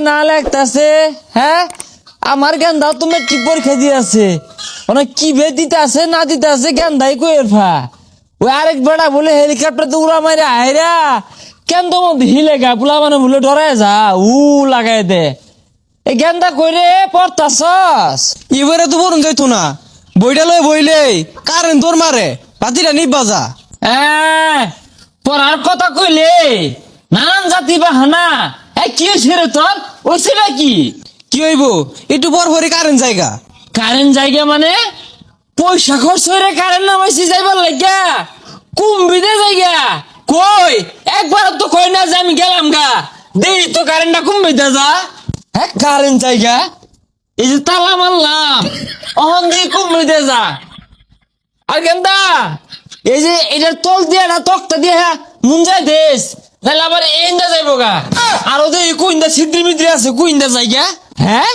না লাগতাছে হ্যাঁ আমার গেন্দা তুমি কি পরীক্ষা দিয়ে আছে অনেক কি বে দিতে আছে না দিতে আছে গেন্দাই কইর ফা ওই আরেক বেড়া বলে হেলিকপ্টার তো উড়া মারে আয়রা কেন তো মধ্যে হিলে গা পোলা মানে বলে ডরায় যা লাগাই দে এই গেন্দা কইরে পড়তাছস এবারে তো বরুণ যাইতো না বইটা লয় বইলে কারেন্ট তোর মারে বাতিটা নিবা যা পড়ার কথা কইলে নানান জাতি বাহানা কি হয়েছে রে তোর ওইছে নাকি কি হইব একটু পর পরে কারেন্ট জায়গা কারেন্ট জায়গা মানে পয়সা খরচ হয়ে কারেন্ট নামাইছি যাইবার লাগিয়া কুম্বিদে জায়গা কই একবার তো কই না যে আমি গেলাম গা দেই তো কারেন্টটা কুম্বিদে যা হ্যাঁ কারেন্ট জায়গা এই যে তালা মারলাম অহন দিয়ে কুম্বিদে যা আর গেন্দা এই যে এটার তল দিয়ে না তক্তা দিয়ে মুঞ্জাই দেশ তাহলে আবার এন্দা যাইব গা আর ওদের কুইন্দা ছিদ্রি মিদ্রি আছে কুইন্দা জায়গা হ্যাঁ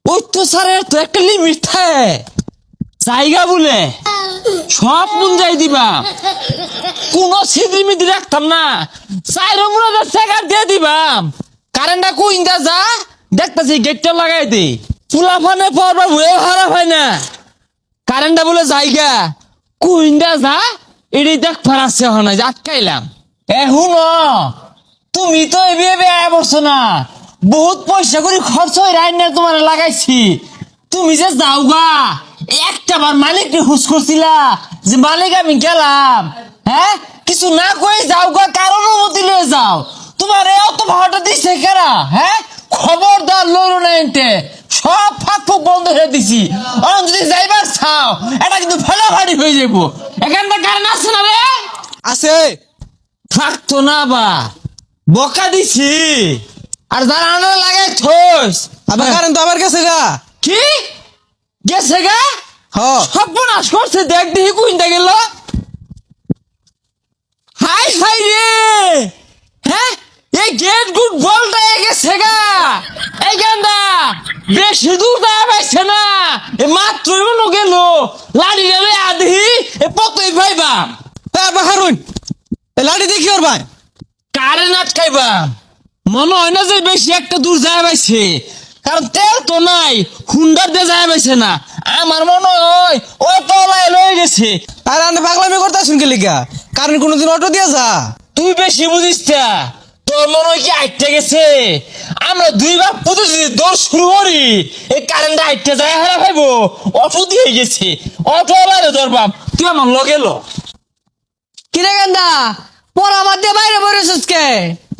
ওই তো স্যারের তো একটা লিমিট থাকে জায়গা বলে সব মুঞ্জাই দিবা কোনো ছিদ্রি মিদ্রি রাখতাম না চাইরো মুড়া সেগার দিয়ে দিবাম কারেন্টটা কুইন্দা যা দেখতাছি গেটটা লাগাই দে চুলা ফানে পড়বা ভুয়ে হারা হয় না কারেন্টটা বলে জায়গা কুইন্দা যা এটাই দেখ ফারাচ্ছে হয় না যে আটকাইলাম হুন তুমি তো এভাবে বসছো না বহুত পয়সা করে খরচ হয়ে রান্না তোমার লাগাইছি তুমি যে যাও গা একটা বার মালিক হুস করছিলা যে মালিক আমি গেলাম হ্যাঁ কিছু না কই যাও গা কারণ অনুমতি লয়ে যাও তোমার অত ভাড়াটা দিছে কেরা হ্যাঁ খবরদার লড়ো না এনতে সব ফাঁক ফুক বন্ধ হয়ে দিছি যদি যাইবার চাও এটা কিন্তু ফাড়াফাড়ি হয়ে যাবো এখানটা কারণ আছে না রে আছে থাকতো না বা বকা দিছি আর যারা আনা লাগাই থইস আবার কারেন্ট তো আবার গেছে গা কি গেছে গা হ সর্বনাশ করছে দেখ দেখি কুইন্টা গেল হাই হাই রে হ্যাঁ এই গেট গুড বলটা গেছে গা এই গান্দা বেশি দূর যায় পাইছে না এ মাত্রই মনে গেল লাড়ি গেলে আধি এ পতই ভাইবা আবার হারুন লাড়ি দেখি ওর ভাই কারেন্ট আটকাইবা মনে হয় না যে বেশি একটা দূর যায় পাইছে কারণ তেল তো নাই হুন্ডার দিয়ে যায় পাইছে না আমার মনে হয় ওই তলায় লয়ে গেছে আর আমি পাগলামি করতে আসুন কে লিগা কারেন্ট কোনোদিন অটো দিয়া যা তুই বেশি বুঝিস না তোর মনে হয় কি আইটটা গেছে আমরা দুইবার পুজো যদি দৌড় শুরু করি এই কারেন্টটা আইটটা যায় হারা খাইবো অটো দিয়ে গেছে অটো বাইরে ধরবাম তুই আমার লগে লো কিরে গেন্দা পড়া বাদ দিয়ে বাইরে বেরোছিস কে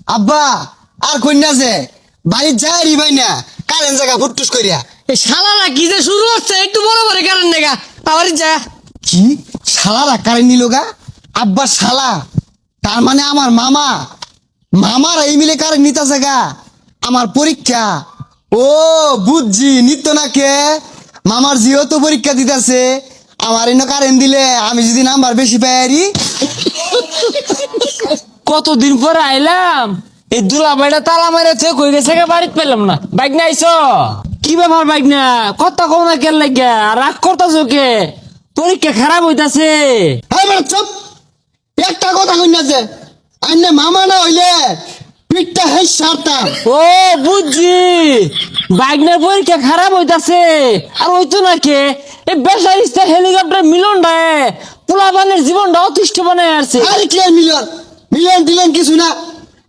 আব্বা আর কন্যা যে বাড়ির যাই ভাই না কারেন্ট জায়গা ফুটটুস করিয়া এই শালারা কি যে শুরু হচ্ছে একটু বড় বড় কারণ নেগা আবার যা কি শালারা কারেন্ট নিল গা আব্বা শালা তার মানে আমার মামা মামার এই মিলে কারেন্ট নিতেছে গা আমার পরীক্ষা ও বুঝছি নিত্য না কে মামার যেহেতু পরীক্ষা দিতেছে আমার এনে কারেন্ট দিলে আমি যদি নাম্বার বেশি পাই কতদিন পরে আইলাম এই দুলাভাইটা তালা মারেছে কই গেছে গে বাড়িতে পেলাম না বাইক না আইসো কি ব্যাপার বাইক না কথা কও না কেন লাগিয়া রাগ করতাছো কে পরীক্ষা খারাপ হইতাছে হ্যাঁ ম্যাডাম চুপ একটা কথা কন্যা যে আইনে মামা না হইলে পিঠটা হেস সারতাম ও বুঝছি বাইকনার পরীক্ষা খারাপ হইতাছে আর হইতো না কে এই বেসারিস্তার হেলিকপ্টার মিলন ডায় পোলাপানের জীবনটা অতিষ্ঠ বানায় আসছে আরে কি আর মিলন মিলন দিলেন কিছু না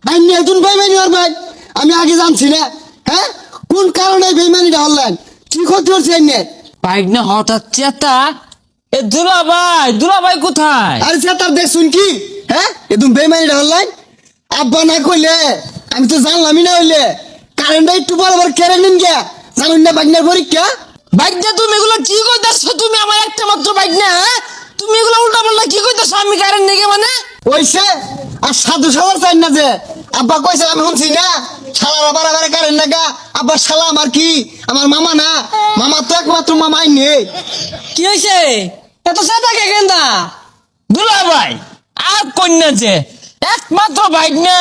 আইনে একজন বেইমানি আর ভাই আমি আগে জানছি না হ্যাঁ কোন কারণে বেইমানিটা হলেন কি ক্ষতি হচ্ছে আইনে বাইক না হঠাৎ চেতা এ দুলাভাই কোথায় আরে সে তার দেখছুন কি হ্যাঁ একদম বেইমানিটা হলেন আব্বা না কইলে আমি তো জানলামই না হইলে কারেন্টটা একটু বরাবর কেড়ে নিন গিয়া জানুন না বাগনার পরীক্ষা বাইক না তুমি এগুলো কি কইতাছো তুমি আমার একটা মাত্র বাইক না হ্যাঁ? তুমি এগুলো উল্টা পাল্টা কি কইতাছো আমি কারেন্ট নেগে মানে ওইসে আর সাধু সালার চাই না যে আব্বা কইছে আমি শুনছি না শালারা বারাবারে কারেন্ট না গা আব্বা শালা আমার কি আমার মামা না মামা তো একমাত্র মামাই নেই কি হয়েছে এত সাদা কে গেন্দা দুলাভাই আর কন্যা যে একমাত্র বাইক না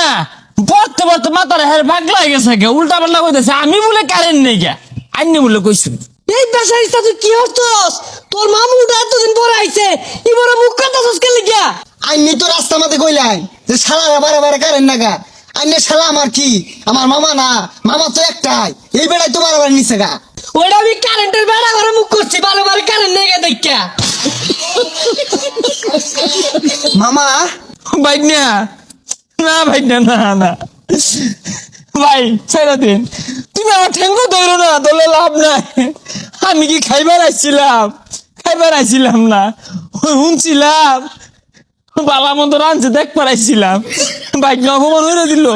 পড়তে পড়তে মাথার হের ভাগ লাগে গেছে গে উল্টা পাল্টা কইতেছে আমি বলে কারেন্ট নেই গা আইনি বলে কইছু এই বেসারিস্তা তুই কি হচ্ছস তোর মামুটা এতদিন পরে আইছে এবারে মুখ কাটাছস কে লিগা আইনি তো রাস্তা মাঝে কইলাই যে শালারা বারাবারে কারেন্ট না গা আইনে শালা আমার কি আমার মামা না মামা তো একটাই এই বেড়াই তোমার আবার নিচে গা ওইটা আমি কারেন্টের বেড়া করে মুখ করছি বারবার কারেন্ট নেই দেখা মামা ভাই না না ভাই না না না ভাই ছেড়ে দিন তুমি আমার ঠেঙ্গু ধরো না দলে লাভ নাই আমি কি খাইবার আইছিলাম না শুনছিলাম বালা মতো রাঁধছে দেখ পারাইছিলাম বাইক না অপমান হয়ে দিল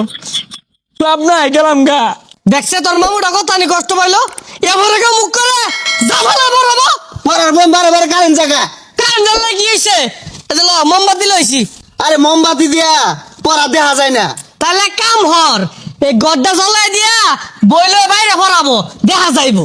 লাভ নাই গেলাম গা দেখছে তোর মামুটা কথা নি কষ্ট পাইলো এবারে কেউ মুখ করে জামালা বড়াবো পরার বোন বারে বারে কারেন্ট জায়গা কারেন্ট জ্বালা কি হয়েছে এটা ল মোমবাতি লইছি আরে মোমবাতি দিয়া পরা দেখা যায় না তাহলে কাম হর এই গড্ডা জ্বলাই দিয়া বইলে বাইরে ভরাবো দেখা যাইবো